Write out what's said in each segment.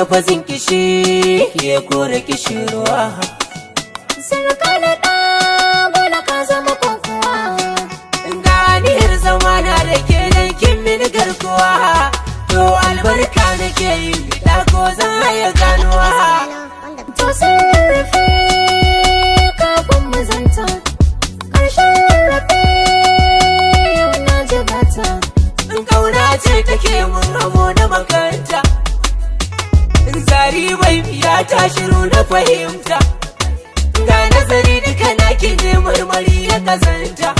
lafazin kishi ya kore kishirwa. Sarka da ɗa bola ka zama kokowa. Ganiyar zamana da ke nan kin mini garkuwa. To albarka nake yi da ko zan haya ganuwa. To sun rarrafe kafin mu zanta, ƙarshen rarrafe yau na jigata. Kauna ce take mun hamo da makanta. Zari bai biya ta shiru na fahimta. Ga nazari duka na ki ne marmari ya kazanta.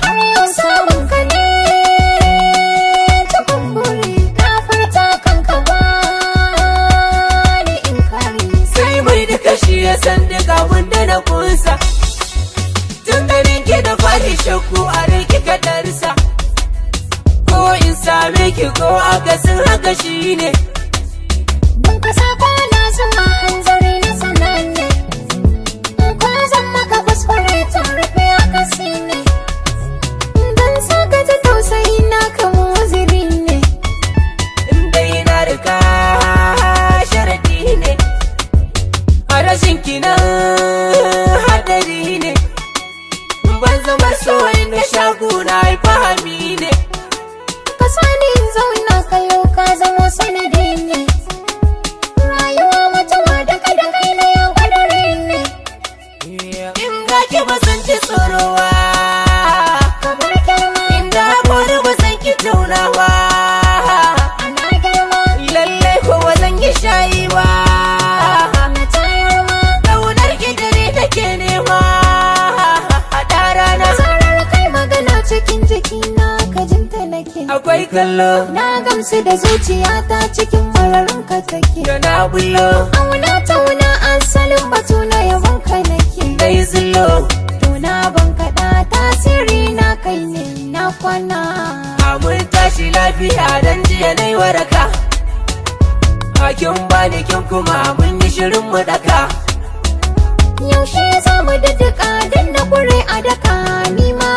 Har yau samun ka ne ta kumburi, ka furta kanka ba ni in kare. Sai mai da kashi ya san duka wanda na kunsa. Tun ganin ki da fari shakku a rai kika darsa. Ko in same ki ko akasin haka shi ne. Ban ka sako na zuwa hanzari na sananne, ko zan maka kuskure ta rufe akasi ne. Dan saka ta tausayi na kamo ziri ne. Dai na riga sharadi ne. A rashin ki nan hadari ne. Ban zama so na shaguna fahami ne. Ka sani in zauna kayo ka zamo sanadi ne. Rayuwa mutuwa daga da kai na yau kadari ne. In ga ki ba san ki tsorowa. Kamar girma Inda haƙori ba san ki taunawa. ana girma Lallai ko ba zan yi shayi ba. na tayarwa. Ƙaunar ki dare take nema. Haɗa rana. Zarar kai magana cikin jikina ka jinta nake. Akwai kallo Na gamsu da zuciyata cikin mararin ka take. da na bullo. Auna tauna asalin batu na yabon ka nake. Dai zullo. Tuna ban kaɗa tasiri na kai ne na kwana. Mun tashi lafiya dan jiya nai waraka. Hakin bani kin kuma mun yi shirin mu daka. Yaushe za mu daddaka dan da kure a daka nima.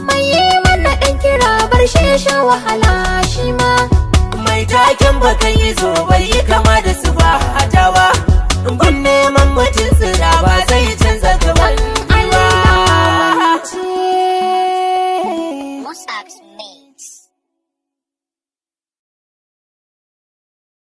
Mai yi mana ɗan kira bar shi ya sha wahala shi ma. Mai taken bakan yi zo bai yi kama da su ba hatawa. Gun neman mutum tsira ba zai canza gaban Allah ba. ce. Mossack's me.